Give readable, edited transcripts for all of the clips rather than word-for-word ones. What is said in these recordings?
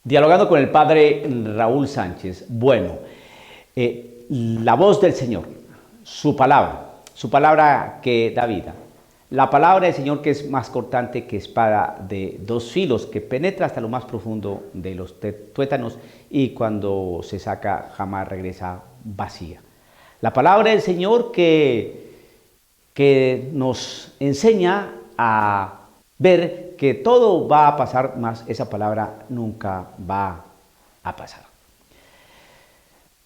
Dialogando con el padre Raúl Sánchez. Bueno, la voz del Señor, su palabra que da vida. La palabra del Señor que es más cortante que espada de dos filos, que penetra hasta lo más profundo de los tuétanos y cuando se saca jamás regresa vacía. La palabra del Señor que nos enseña a ver que todo va a pasar, más esa palabra nunca va a pasar.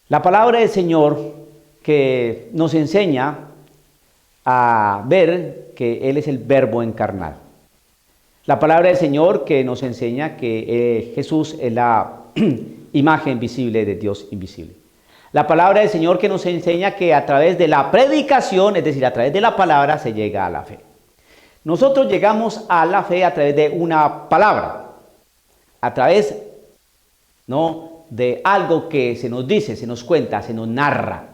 La palabra del Señor que nos enseña a ver que Él es el Verbo encarnado. La palabra del Señor que nos enseña que Jesús es la imagen visible de Dios invisible. La palabra del Señor que nos enseña que a través de la predicación, es decir, a través de la palabra, se llega a la fe. Nosotros llegamos a la fe a través de una palabra, a través, ¿no?, de algo que se nos dice, se nos cuenta, se nos narra.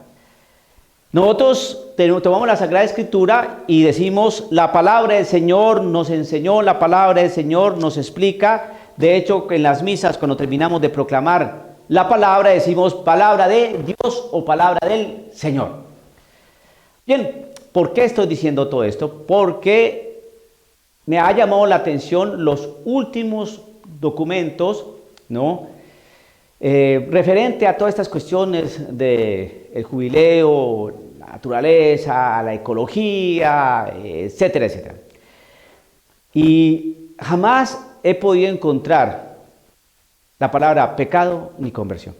Nosotros tomamos la Sagrada Escritura y decimos, la palabra del Señor nos enseñó, la palabra del Señor nos explica. De hecho, en las misas, cuando terminamos de proclamar la palabra, decimos palabra de Dios o palabra del Señor. Bien, ¿por qué estoy diciendo todo esto? Porque me ha llamado la atención los últimos documentos, ¿no?, referente a todas estas cuestiones del jubileo, la naturaleza, la ecología, etcétera, etcétera. Y jamás he podido encontrar la palabra pecado ni conversión.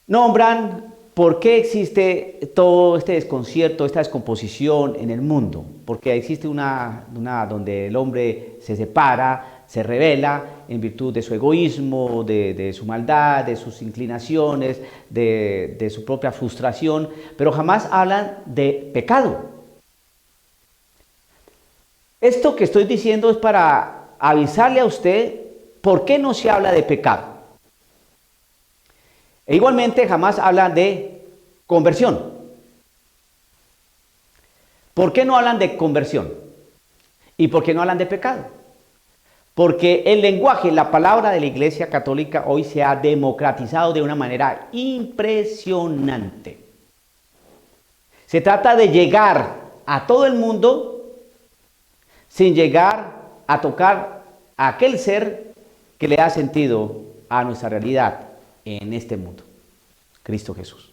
Nombran por qué existe todo este desconcierto, esta descomposición en el mundo. Porque existe una donde el hombre se separa, se revela en virtud de su egoísmo, de su maldad, de sus inclinaciones, de su propia frustración, pero jamás hablan de pecado. Esto que estoy diciendo es para avisarle a usted por qué no se habla de pecado. E igualmente jamás hablan de conversión. ¿Por qué no hablan de conversión? ¿Y por qué no hablan de pecado? Porque el lenguaje, la palabra de la Iglesia Católica hoy se ha democratizado de una manera impresionante. Se trata de llegar a todo el mundo sin llegar a tocar a aquel ser que le da sentido a nuestra realidad en este mundo, Cristo Jesús.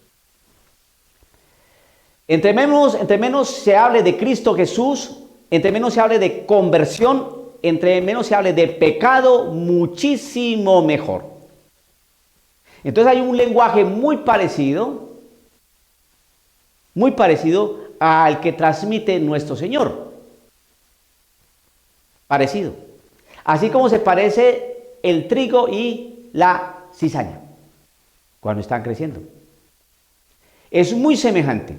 Entre menos se hable de Cristo Jesús, entre menos se hable de conversión, entre menos se hable de pecado, muchísimo mejor. Entonces hay un lenguaje muy parecido al que transmite nuestro Señor. Parecido. Así como se parece el trigo y la cizaña cuando están creciendo. Es muy semejante.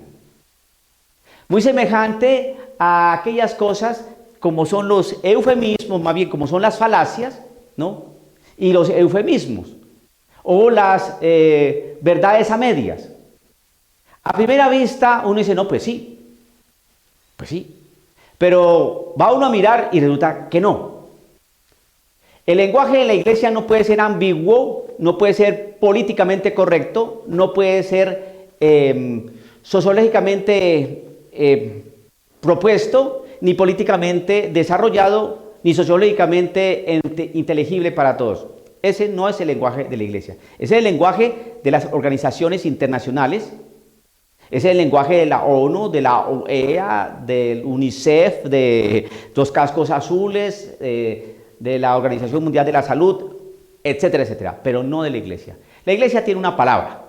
Muy semejante a aquellas cosas como son los eufemismos, más bien como son las falacias, ¿no?, y los eufemismos, o las verdades a medias. A primera vista uno dice, no, pues sí, pero va uno a mirar y resulta que no. El lenguaje de la Iglesia no puede ser ambiguo, no puede ser políticamente correcto, no puede ser sociológicamente propuesto, ni políticamente desarrollado, ni sociológicamente inteligible para todos. Ese no es el lenguaje de la Iglesia. Ese es el lenguaje de las organizaciones internacionales. Ese es el lenguaje de la ONU, de la OEA, del UNICEF, de los cascos azules, de la Organización Mundial de la Salud, etcétera, etcétera, pero no de la Iglesia. La Iglesia tiene una palabra.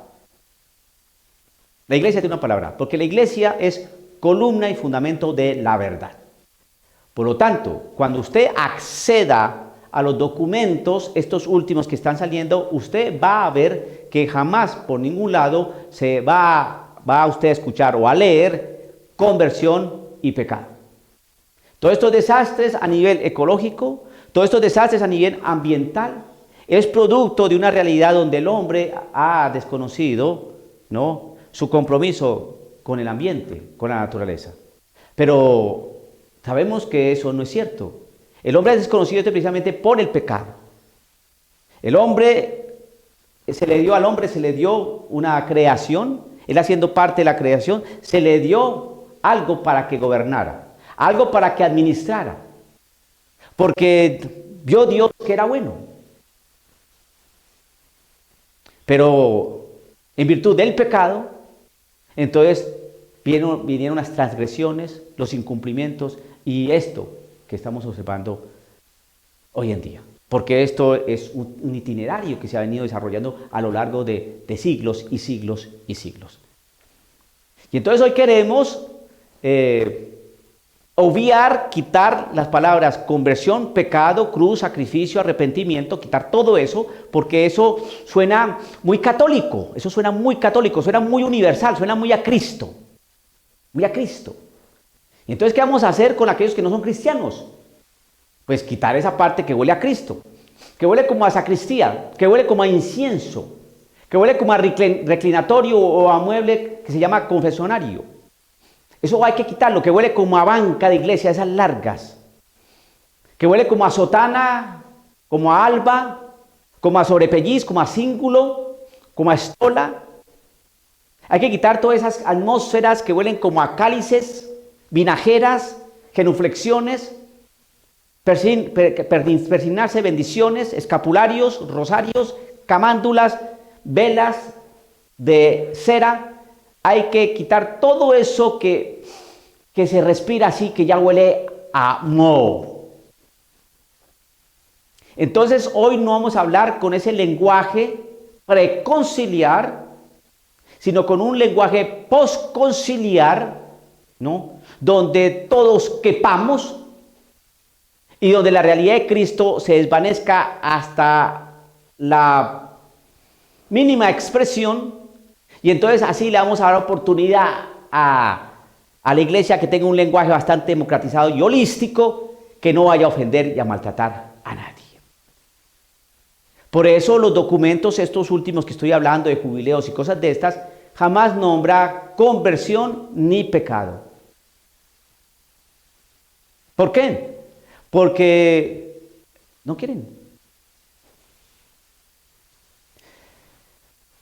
La Iglesia tiene una palabra, porque la Iglesia es columna y fundamento de la verdad. Por lo tanto, cuando usted acceda a los documentos, estos últimos que están saliendo, usted va a ver que jamás por ningún lado se va a usted a escuchar o a leer conversión y pecado. Todos estos desastres a nivel ecológico, todos estos desastres a nivel ambiental, es producto de una realidad donde el hombre ha desconocido, ¿no?, su compromiso con el ambiente, con la naturaleza. Pero sabemos que eso no es cierto. El hombre es desconocido precisamente por el pecado. El hombre, al hombre se le dio una creación, él haciendo parte de la creación, se le dio algo para que gobernara, algo para que administrara, porque vio Dios que era bueno. Pero en virtud del pecado, entonces vinieron las transgresiones, los incumplimientos y esto que estamos observando hoy en día. Porque esto es un itinerario que se ha venido desarrollando a lo largo de siglos y siglos y siglos. Y entonces hoy queremos obviar, quitar las palabras conversión, pecado, cruz, sacrificio, arrepentimiento, quitar todo eso, porque eso suena muy católico, suena muy universal, suena muy a Cristo. Muy a Cristo. Y entonces, ¿qué vamos a hacer con aquellos que no son cristianos? Pues quitar esa parte que huele a Cristo, que huele como a sacristía, que huele como a incienso, que huele como a reclinatorio o a mueble que se llama confesionario. Eso hay que quitarlo, que huele como a banca de iglesia, esas largas, que huele como a sotana, como a alba, como a sobrepelliz, como a cíngulo, como a estola. Hay que quitar todas esas atmósferas que huelen como a cálices, vinajeras, genuflexiones, persignarse bendiciones, escapularios, rosarios, camándulas, velas de cera. Hay que quitar todo eso que se respira así, que ya huele a moho. Entonces hoy no vamos a hablar con ese lenguaje preconciliar, sino con un lenguaje posconciliar, ¿no? Donde todos quepamos y donde la realidad de Cristo se desvanezca hasta la mínima expresión, y entonces así le vamos a dar oportunidad a la iglesia que tenga un lenguaje bastante democratizado y holístico, que no vaya a ofender y a maltratar a nadie. Por eso los documentos, estos últimos que estoy hablando de jubileos y cosas de estas, jamás nombra conversión ni pecado. ¿Por qué? Porque no quieren.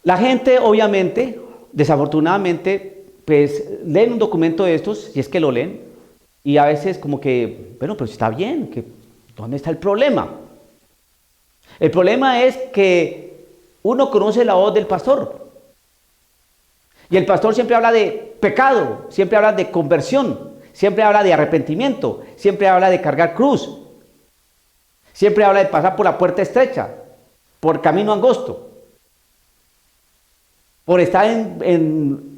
La gente, obviamente, desafortunadamente, pues leen un documento de estos, si es que lo leen, y a veces como que, bueno, pero está bien, ¿dónde está el problema? El problema es que uno conoce la voz del pastor, y el pastor siempre habla de pecado, siempre habla de conversión, siempre habla de arrepentimiento, siempre habla de cargar cruz, siempre habla de pasar por la puerta estrecha, por camino angosto, por estar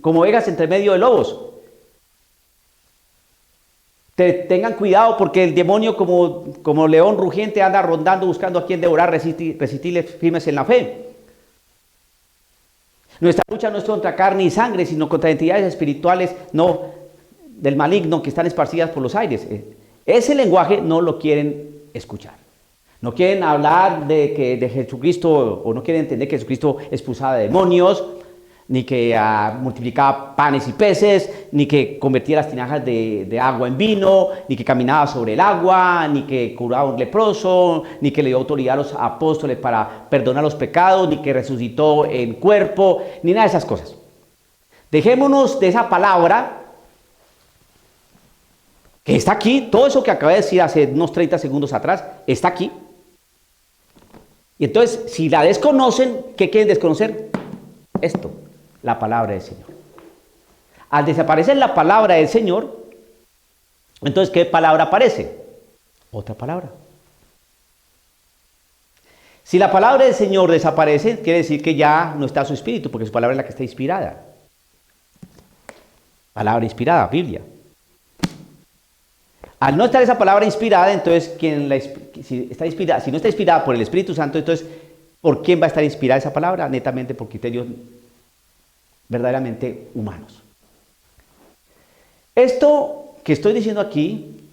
como ovejas entre medio de lobos. Tengan cuidado porque el demonio como león rugiente anda rondando buscando a quien devorar, resistirles firmes en la fe. Nuestra lucha no es contra carne y sangre, sino contra entidades espirituales del maligno que están esparcidas por los aires. Ese lenguaje no lo quieren escuchar. No quieren hablar de Jesucristo, o no quieren entender que Jesucristo expulsaba demonios, ni que multiplicaba panes y peces, ni que convertía las tinajas de agua en vino, ni que caminaba sobre el agua, ni que curaba a un leproso, ni que le dio autoridad a los apóstoles para perdonar los pecados, ni que resucitó en cuerpo, ni nada de esas cosas. Dejémonos de esa palabra que está aquí. Todo eso que acabé de decir hace unos 30 segundos atrás está aquí. Y entonces, si la desconocen, ¿qué quieren desconocer? Esto, la palabra del Señor. Al desaparecer la palabra del Señor, entonces, ¿qué palabra aparece? Otra palabra. Si la palabra del Señor desaparece, quiere decir que ya no está su espíritu, porque su palabra es la que está inspirada. Palabra inspirada, Biblia. Al no estar esa palabra inspirada, entonces, si no está inspirada por el Espíritu Santo, entonces, ¿por quién va a estar inspirada esa palabra? Netamente por criterios verdaderamente humanos. Esto que estoy diciendo aquí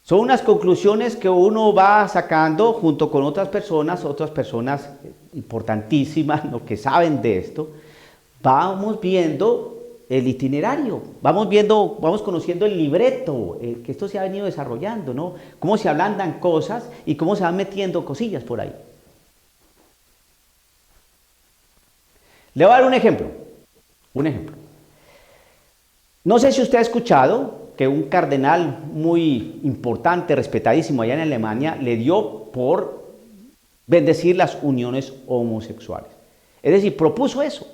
son unas conclusiones que uno va sacando junto con otras personas importantísimas, ¿no?, que saben de esto. Vamos viendo el itinerario, vamos viendo, vamos conociendo el libreto, que esto se ha venido desarrollando, ¿no? Cómo se ablandan cosas y cómo se van metiendo cosillas por ahí. Le voy a dar un ejemplo, un ejemplo. No sé si usted ha escuchado que un cardenal muy importante, respetadísimo allá en Alemania, le dio por bendecir las uniones homosexuales. Es decir, propuso eso.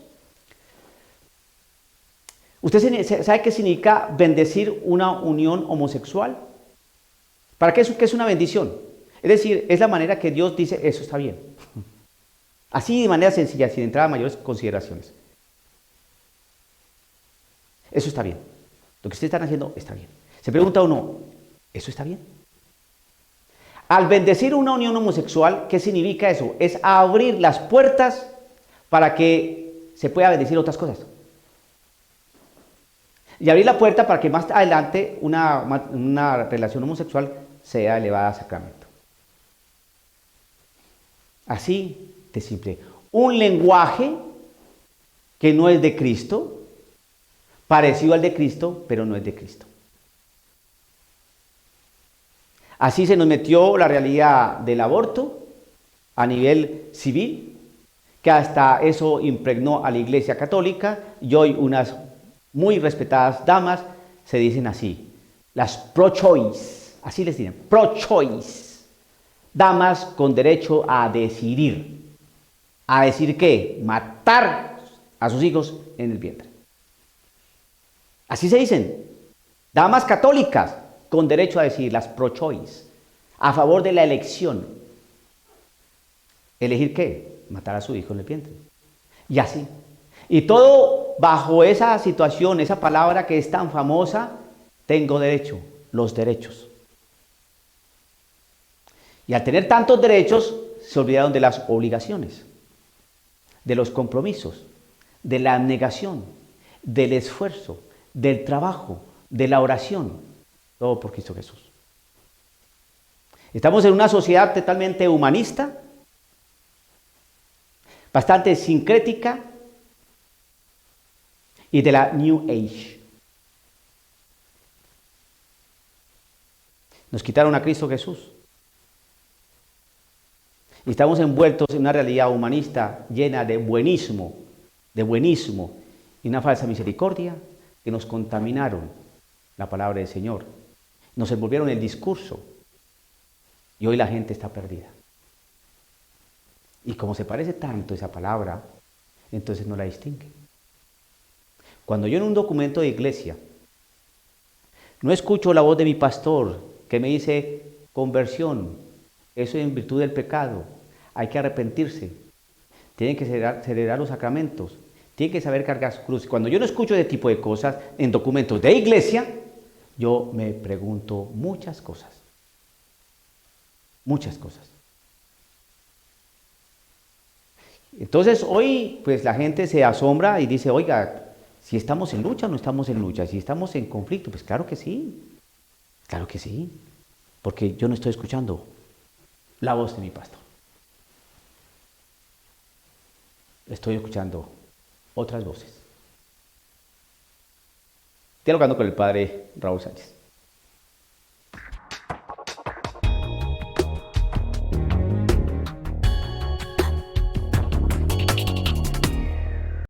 ¿Usted sabe qué significa bendecir una unión homosexual? ¿Para qué es una bendición? Es decir, es la manera que Dios dice, eso está bien. Así de manera sencilla, sin entrar a mayores consideraciones. Eso está bien. Lo que ustedes están haciendo está bien. Se pregunta uno, ¿eso está bien? Al bendecir una unión homosexual, ¿qué significa eso? Es abrir las puertas para que se pueda bendecir otras cosas. Y abrir la puerta para que más adelante una relación homosexual sea elevada a sacramento. Así de simple. Un lenguaje que no es de Cristo, parecido al de Cristo, pero no es de Cristo. Así se nos metió la realidad del aborto a nivel civil, que hasta eso impregnó a la Iglesia Católica, y hoy unas muy respetadas damas se dicen así, las pro-choice, así les dicen, pro-choice, damas con derecho a decidir. ¿A decir qué? Matar a sus hijos en el vientre. Así se dicen, damas católicas con derecho a decidir, las pro-choice, a favor de la elección. ¿Elegir qué? Matar a su hijo en el vientre. Y así. Y todo bajo esa situación, esa palabra que es tan famosa, tengo derecho, los derechos. Y al tener tantos derechos, se olvidaron de las obligaciones, de los compromisos, de la abnegación, del esfuerzo, del trabajo, de la oración, todo por Cristo Jesús. Estamos en una sociedad totalmente humanista, bastante sincrética y de la New Age. Nos quitaron a Cristo Jesús. Y estamos envueltos en una realidad humanista llena de buenismo y una falsa misericordia que nos contaminaron la palabra del Señor. Nos envolvieron el discurso y hoy la gente está perdida. Y como se parece tanto esa palabra, entonces no la distingue. Cuando yo en un documento de iglesia no escucho la voz de mi pastor que me dice conversión, eso es en virtud del pecado, hay que arrepentirse, tienen que celebrar los sacramentos, tienen que saber cargar su cruz. Cuando yo no escucho ese tipo de cosas en documentos de iglesia, yo me pregunto muchas cosas. Muchas cosas. Entonces hoy pues la gente se asombra y dice, oiga, si estamos en lucha o no estamos en lucha, si estamos en conflicto, pues claro que sí, porque yo no estoy escuchando la voz de mi pastor. Estoy escuchando otras voces. Dialogando con el padre Raúl Sánchez.